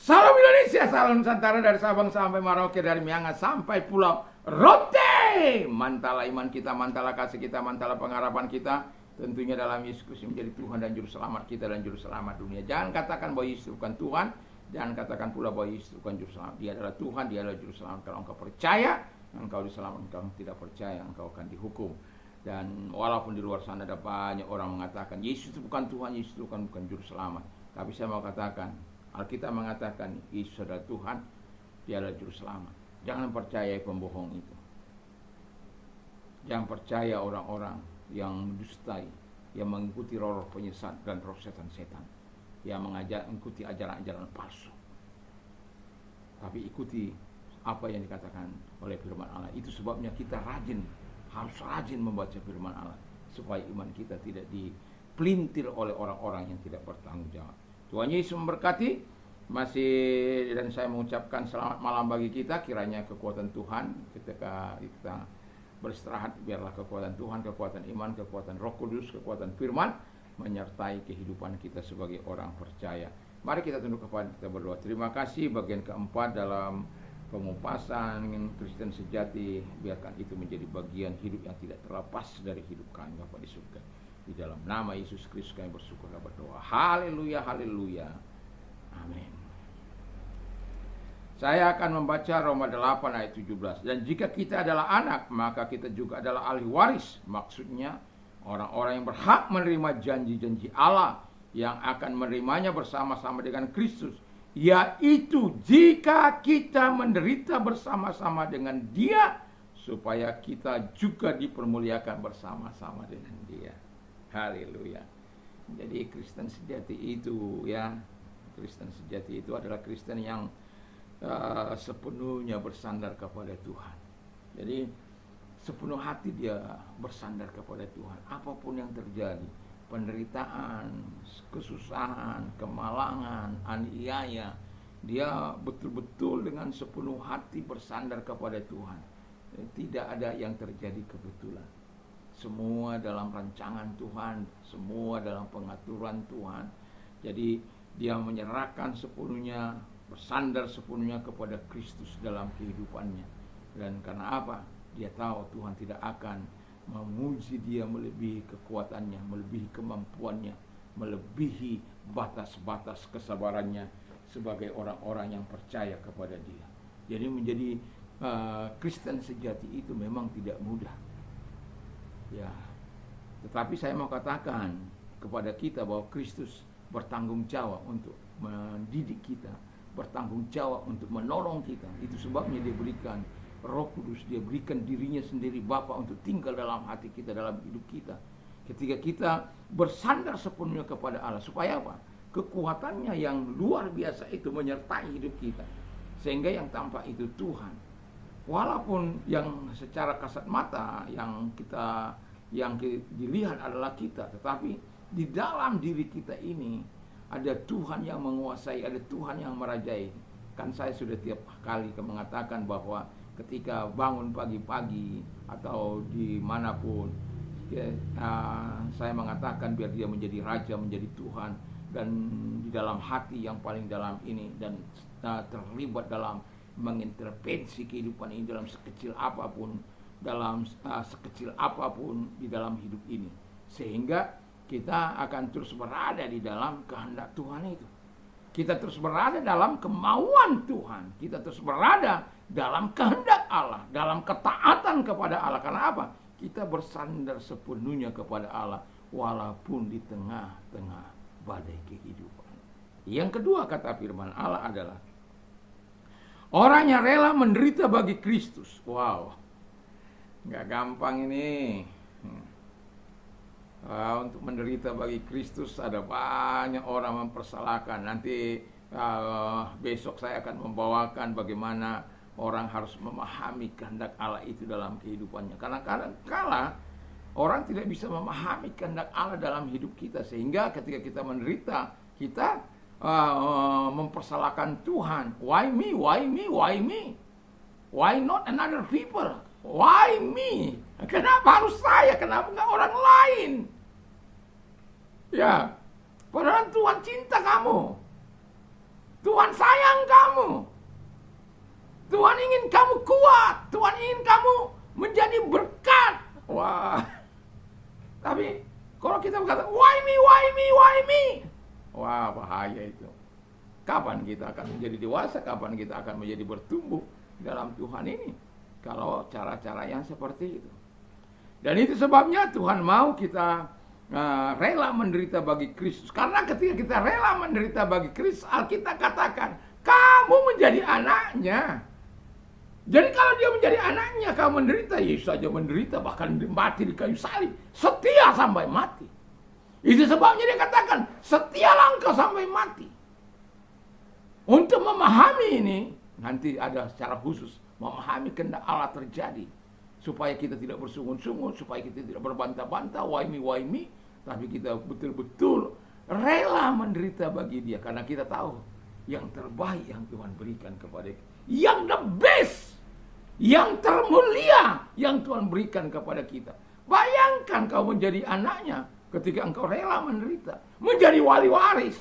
Salam Indonesia, salam Nusantara, dari Sabang sampai Merauke, dari Miangas sampai Pulau Rote. Mantalah iman kita, mantalah kasih kita, mantalah pengharapan kita. Tentunya dalam Yesus Kristus menjadi Tuhan dan Juru Selamat kita dan Juru Selamat dunia. Jangan katakan bahwa Yesus bukan Tuhan. Jangan katakan pula bahwa Yesus bukan Juru Selamat. Dia adalah Tuhan, Dia adalah Juru Selamat. Kalau engkau percaya, engkau diselamatkan. Kalau tidak percaya, engkau akan dihukum. Dan walaupun di luar sana ada banyak orang mengatakan Yesus itu bukan Tuhan, Yesus itu bukan Juru Selamat. Tapi saya mau katakan, Alkitab mengatakan Yesus adalah Tuhan, Dia adalah Juru Selamat. Jangan percaya pembohong itu. Jangan percaya orang-orang yang mendustai, yang mengikuti roh penyesat dan roh setan-setan, yang mengikuti ajaran-ajaran palsu. Tapi ikuti apa yang dikatakan oleh firman Allah. Itu sebabnya kita harus rajin membaca firman Allah, supaya iman kita tidak dipelintir oleh orang-orang yang tidak bertanggung jawab. Tuhan Yesus memberkati. Dan saya mengucapkan selamat malam bagi kita. Kiranya kekuatan Tuhan ketika kita beristirahat, biarlah kekuatan Tuhan, kekuatan iman, kekuatan Roh Kudus, kekuatan firman menyertai kehidupan kita sebagai orang percaya. Mari kita tunduk kepada kita berdoa. Terima kasih. Bagian keempat dalam pengupasan Kristen sejati, biarkan itu menjadi bagian hidup yang tidak terlepas dari hidup kami Bapa di surga. Di dalam nama Yesus Kristus kami bersyukur dan berdoa. Haleluya, haleluya. Amin. Saya akan membaca Roma 8 ayat 17. Dan jika kita adalah anak, maka kita juga adalah ahli waris. Maksudnya orang-orang yang berhak menerima janji-janji Allah, yang akan menerimanya bersama-sama dengan Kristus, yaitu jika kita menderita bersama-sama dengan Dia, supaya kita juga dipermuliakan bersama-sama dengan Dia. Haleluya. Jadi Kristen sejati itu Kristen sejati itu adalah Kristen yang sepenuhnya bersandar kepada Tuhan. Jadi sepenuh hati dia bersandar kepada Tuhan. Apapun yang terjadi, penderitaan, kesusahan, kemalangan, aniaya, dia betul-betul dengan sepenuh hati bersandar kepada Tuhan. Tidak ada yang terjadi kebetulan. Semua dalam rancangan Tuhan, semua dalam pengaturan Tuhan. Jadi dia menyerahkan sepenuhnya, bersandar sepenuhnya kepada Kristus dalam kehidupannya. Dan karena apa? Dia tahu Tuhan tidak akan memuji dia melebihi kekuatannya, melebihi kemampuannya, melebihi batas-batas kesabarannya sebagai orang-orang yang percaya kepada Dia. Jadi menjadi Kristen sejati itu memang tidak mudah. Ya. Tetapi saya mau katakan kepada kita bahwa Kristus bertanggung jawab untuk mendidik kita, bertanggung jawab untuk menolong kita. Itu sebabnya Dia berikan Roh Kudus, Dia berikan dirinya sendiri Bapa untuk tinggal dalam hati kita, dalam hidup kita. Ketika kita bersandar sepenuhnya kepada Allah, supaya apa? Kekuatannya yang luar biasa itu menyertai hidup kita, sehingga yang tampak itu Tuhan. Walaupun yang secara kasat mata yang dilihat adalah kita, tetapi di dalam diri kita ini ada Tuhan yang menguasai, ada Tuhan yang merajai. Kan saya sudah tiap kali mengatakan bahwa ketika bangun pagi-pagi atau dimanapun, saya mengatakan biar dia menjadi raja, menjadi Tuhan, dan di dalam hati yang paling dalam ini, dan terlibat dalam mengintervensi kehidupan ini dalam sekecil apapun, di dalam hidup ini, sehingga kita akan terus berada di dalam kehendak Tuhan itu. Kita terus berada dalam kemauan Tuhan. Kita terus berada dalam kehendak Allah, dalam ketaatan kepada Allah. Karena apa? Kita bersandar sepenuhnya kepada Allah, walaupun di tengah-tengah badai kehidupan. Yang kedua kata firman Allah adalah, orang yang rela menderita bagi Kristus. Wow, nggak gampang ini. Untuk menderita bagi Kristus ada banyak orang mempersalahkan. Nanti besok saya akan membawakan bagaimana orang harus memahami kehendak Allah itu dalam kehidupannya. Karena kadang-kala orang tidak bisa memahami kehendak Allah dalam hidup kita, sehingga ketika kita menderita, kita mempersalahkan Tuhan. Why me? Why me? Why me? Why not another people? Why me? Kenapa harus saya? Kenapa nggak orang lain? Ya, padahal Tuhan cinta kamu. Tuhan sayang Tuhan ingin kamu kuat. Tuhan ingin kamu menjadi berkat. Wah. Tapi kalau kita berkata, why me, why me, why me? Wah, bahaya itu. Kapan kita akan menjadi dewasa? Kapan kita akan menjadi bertumbuh dalam Tuhan ini? Kalau cara-cara yang seperti itu. Dan itu sebabnya Tuhan mau kita rela menderita bagi Kristus. Karena ketika kita rela menderita bagi Kristus, Alkitab katakan, kamu menjadi anaknya. Jadi kalau dia menjadi anaknya, kamu menderita, Yesus saja menderita, bahkan mati di kayu salib. Setia sampai mati. Itu sebabnya dia katakan, setialah engkau sampai mati. Untuk memahami ini, nanti ada secara khusus, memahami kehendak Allah terjadi. Supaya kita tidak bersungut-sungut, supaya kita tidak berbantah-bantah, why me, tapi kita betul-betul rela menderita bagi dia. Karena kita tahu, yang terbaik yang Tuhan berikan kepada kita. Yang the best, yang termulia yang Tuhan berikan kepada kita. Bayangkan kau menjadi anaknya ketika engkau rela menderita. Menjadi wali waris.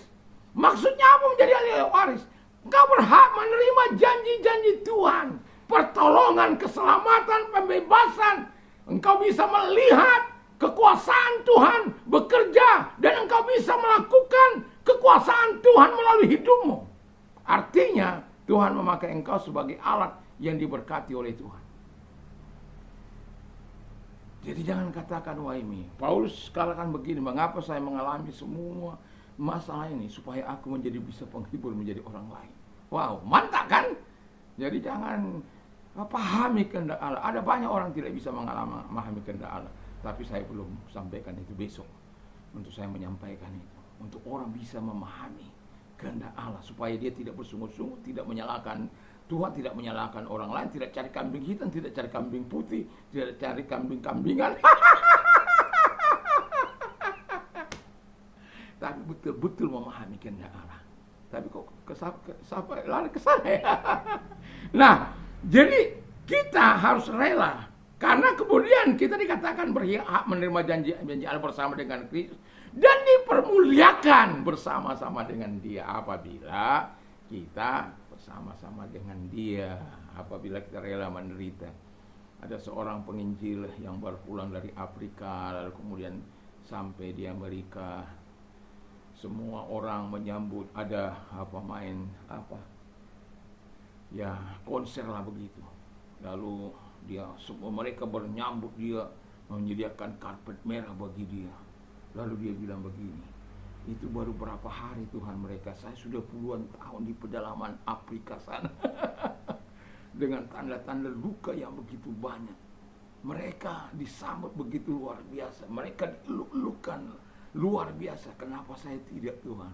Maksudnya apa menjadi wali waris? Engkau berhak menerima janji-janji Tuhan. Pertolongan, keselamatan, pembebasan. Engkau bisa melihat kekuasaan Tuhan bekerja. Dan engkau bisa melakukan kekuasaan Tuhan melalui hidupmu. Artinya Tuhan memakai engkau sebagai alat yang diberkati oleh Tuhan. Jadi jangan katakan why me. Paulus katakan begini, mengapa saya mengalami semua masalah ini supaya aku menjadi bisa penghibur menjadi orang lain. Wow, mantap kan? Jadi jangan pahami kehendak Allah. Ada banyak orang tidak bisa memahami kehendak Allah, tapi saya belum sampaikan itu besok untuk saya menyampaikan itu. Untuk orang bisa memahami kehendak Allah supaya dia tidak bersungut-sungut, tidak menyalahkan Tuhan, tidak menyalahkan orang lain, tidak cari kambing hitam, tidak cari kambing putih, tidak cari kambing-kambingan. Tapi betul-betul memahami kehendak Allah. Tapi kok lari ke sana ya? Nah, jadi kita harus rela. Karena kemudian kita dikatakan berhak menerima janji Allah bersama dengan Kristus. Dan dipermuliakan bersama-sama dengan dia apabila kita bersama-sama dengan dia. Apabila kita rela menderita. Ada seorang penginjil yang baru pulang dari Afrika, lalu kemudian sampai di Amerika. Semua orang menyambut, ada konser lah begitu. Lalu semua mereka menyambut dia, menyediakan karpet merah bagi dia. Lalu dia bilang begini, itu baru berapa hari Tuhan mereka, saya sudah puluhan tahun di pedalaman Afrika sana. Dengan tanda-tanda luka yang begitu banyak. Mereka disambut begitu luar biasa, mereka dieluk-elukan luar biasa. Kenapa saya tidak, Tuhan?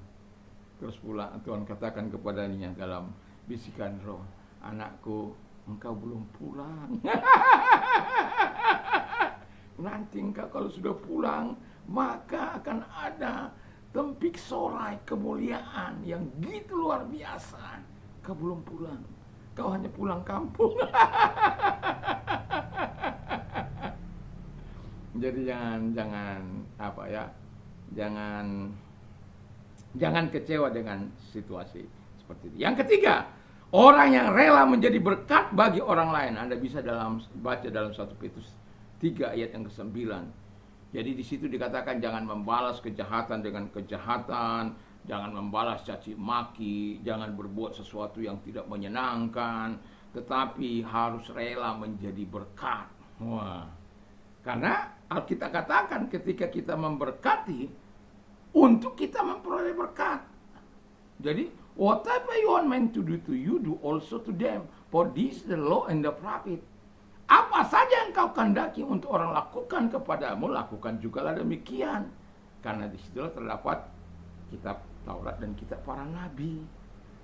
Terus pula Tuhan katakan kepadanya dalam bisikan roh, anakku, engkau belum pulang. Nanti engkau kalau sudah pulang, maka akan ada tempik sorai kemuliaan yang gitu luar biasa. Kau belum pulang, kau hanya pulang kampung. Jadi jangan kecewa dengan situasi seperti itu. Yang ketiga, orang yang rela menjadi berkat bagi orang lain. Anda bisa baca dalam 1 Petrus 3 ayat yang ke-9. Jadi di situ dikatakan jangan membalas kejahatan dengan kejahatan, jangan membalas caci maki, jangan berbuat sesuatu yang tidak menyenangkan, tetapi harus rela menjadi berkat. Wah. Karena Alkitab katakan ketika kita memberkati, untuk kita memperoleh berkat. Jadi, whatever you want men to do to you, do also to them. For this the law and the prophet. Apa saja yang kau kehendaki untuk orang lakukan kepadamu, lakukan jugalah demikian. Karena disitulah terdapat kitab Taurat dan kitab para nabi.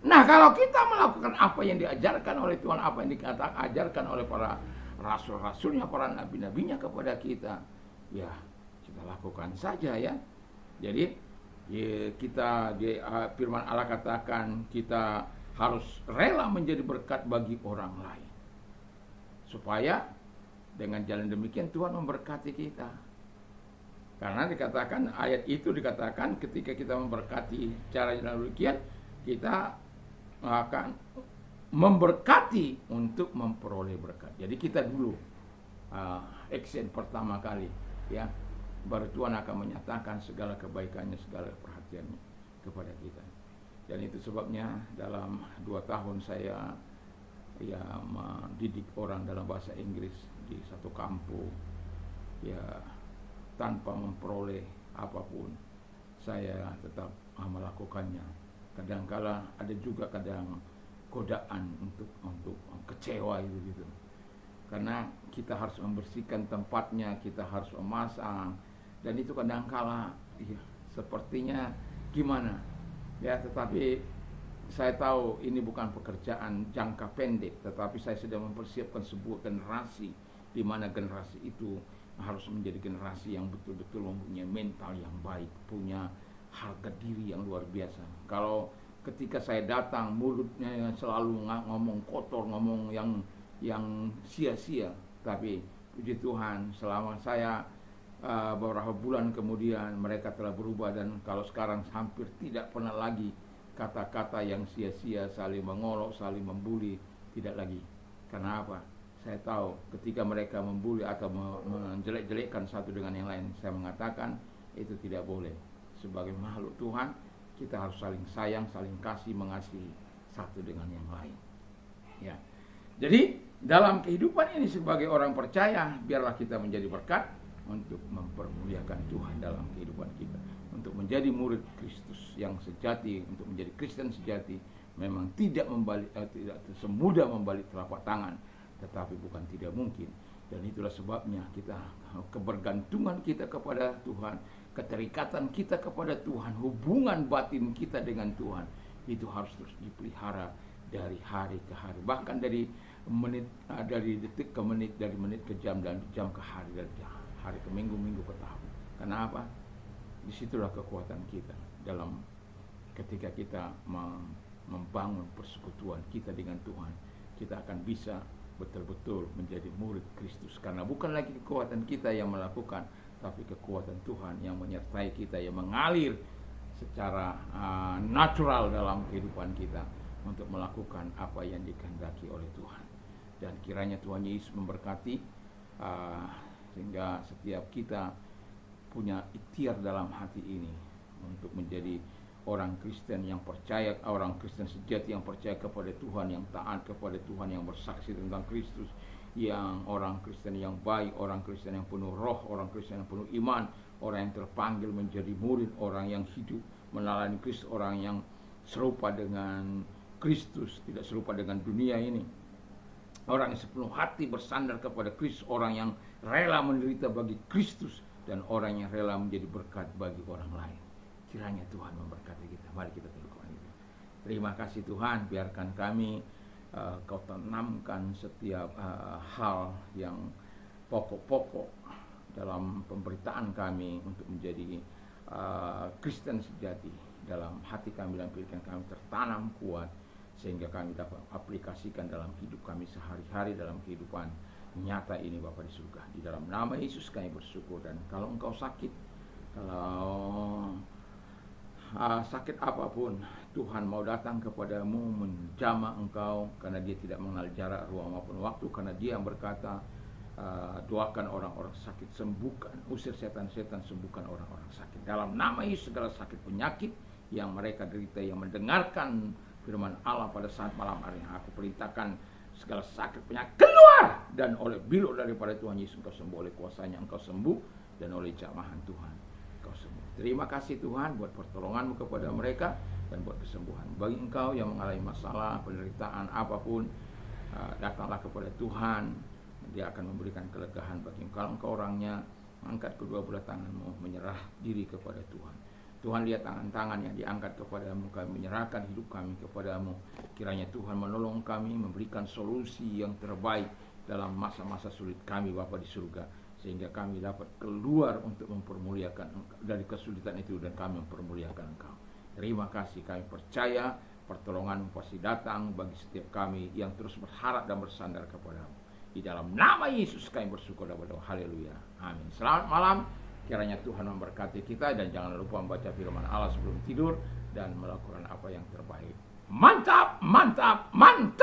Nah, kalau kita melakukan apa yang diajarkan oleh Tuhan, apa yang diajarkan oleh para rasul-rasulnya, para nabi-nabinya kepada kita, ya kita lakukan saja ya. Jadi firman Allah katakan kita harus rela menjadi berkat bagi orang lain. Supaya dengan jalan demikian Tuhan memberkati kita. Karena dikatakan, ayat itu dikatakan ketika kita memberkati cara jalan demikian, kita akan memberkati untuk memperoleh berkat. Jadi kita dulu action pertama kali, ya, baru Tuhan akan menyatakan segala kebaikannya, segala perhatiannya kepada kita. Dan itu sebabnya dalam 2 tahun saya ya mendidik orang dalam bahasa Inggris di satu kampung, ya tanpa memperoleh apapun saya tetap melakukannya. Kadangkala ada juga godaan untuk kecewa itu gitu. Karena kita harus membersihkan tempatnya, kita harus memasang, dan itu kadangkala ya, sepertinya gimana ya, tetapi saya tahu ini bukan pekerjaan jangka pendek, tetapi saya sedang mempersiapkan sebuah generasi, di mana generasi itu harus menjadi generasi yang betul-betul mempunyai mental yang baik, punya harga diri yang luar biasa. Kalau ketika saya datang mulutnya selalu ngomong kotor, ngomong yang sia-sia, tapi puji Tuhan selama saya beberapa bulan kemudian mereka telah berubah, dan kalau sekarang hampir tidak pernah lagi kata-kata yang sia-sia, saling mengolok, saling membuli, tidak lagi. Karena apa? Saya tahu ketika mereka membuli atau menjelek-jelekkan satu dengan yang lain, saya mengatakan itu tidak boleh. Sebagai makhluk Tuhan, kita harus saling sayang, saling kasih, mengasihi satu dengan yang lain. Ya. Jadi dalam kehidupan ini sebagai orang percaya, biarlah kita menjadi berkat untuk mempermuliakan Tuhan dalam kehidupan kita, untuk menjadi murid Kristus yang sejati, untuk menjadi Kristen sejati. Memang tidak semudah membalik telapak tangan, tetapi bukan tidak mungkin. Dan itulah sebabnya kita, kebergantungan kita kepada Tuhan, keterikatan kita kepada Tuhan, hubungan batin kita dengan Tuhan, itu harus terus dipelihara dari hari ke hari, bahkan dari detik ke menit, dari menit ke jam, dan jam ke hari, dari hari ke minggu, minggu ke tahun. Kenapa? Disitulah kekuatan kita dalam ketika kita membangun persekutuan kita dengan Tuhan. Kita akan bisa betul-betul menjadi murid Kristus, karena bukan lagi kekuatan kita yang melakukan, tapi kekuatan Tuhan yang menyertai kita, yang mengalir secara natural dalam kehidupan kita untuk melakukan apa yang dikehendaki oleh Tuhan. Dan kiranya Tuhan Yesus memberkati sehingga setiap kita punya ikhtiar dalam hati ini untuk menjadi orang Kristen yang percaya, orang Kristen sejati yang percaya kepada Tuhan, yang taat kepada Tuhan, yang bersaksi tentang Kristus, yang orang Kristen yang baik, orang Kristen yang penuh roh, orang Kristen yang penuh iman, orang yang terpanggil menjadi murid, orang yang hidup melalui Kristus, orang yang serupa dengan Kristus, tidak serupa dengan dunia ini. Orang yang sepenuh hati bersandar kepada Kristus, orang yang rela menderita bagi Kristus, dan orang yang rela menjadi berkat bagi orang lain. Kiranya Tuhan memberkati kita. Mari kita tundukkan itu. Terima kasih Tuhan, biarkan kami Kau tanamkan setiap hal yang pokok-pokok dalam pemberitaan kami untuk menjadi Kristen sejati dalam hati kami dan pikiran kami tertanam kuat, sehingga kami dapat aplikasikan dalam hidup kami sehari-hari, dalam kehidupan nyata ini Bapa di surga. Di dalam nama Yesus kami bersyukur. Dan kalau engkau sakit, kalau sakit apapun, Tuhan mau datang kepadamu, menjamah engkau, karena Dia tidak mengenal jarak, ruang maupun waktu, karena Dia yang berkata, doakan orang-orang sakit, sembuhkan, usir setan-setan, sembuhkan orang-orang sakit. Dalam nama Yesus segala sakit penyakit yang mereka derita, yang mendengarkan firman Allah pada saat malam hari, yang aku perintahkan segala sakit penyakit keluar, dan oleh biluk daripada Tuhan Yesus engkau sembuh, oleh kuasanya engkau sembuh, dan oleh jamahan Tuhan engkau sembuh. Terima kasih Tuhan buat pertolonganmu kepada mereka dan buat kesembuhan. Bagi engkau yang mengalami masalah, penderitaan apapun, datanglah kepada Tuhan. Dia akan memberikan kelegaan bagi engkau. Kalau engkau orangnya, angkat kedua belah tanganmu, menyerah diri kepada Tuhan. Tuhan, lihat tangan-tangan yang diangkat kepadamu, kami menyerahkan hidup kami kepadamu. Kiranya Tuhan menolong kami, memberikan solusi yang terbaik dalam masa-masa sulit kami Bapa di surga, sehingga kami dapat keluar untuk mempermuliakan dari kesulitan itu, dan kami mempermuliakan Engkau. Terima kasih, kami percaya pertolongan pasti datang bagi setiap kami yang terus berharap dan bersandar kepadamu. Di dalam nama Yesus kami bersyukur dan berdoa. Haleluya. Amin. Selamat malam. Kiranya Tuhan memberkati kita, dan jangan lupa membaca firman Allah sebelum tidur dan melakukan apa yang terbaik. Mantap, mantap, mantap.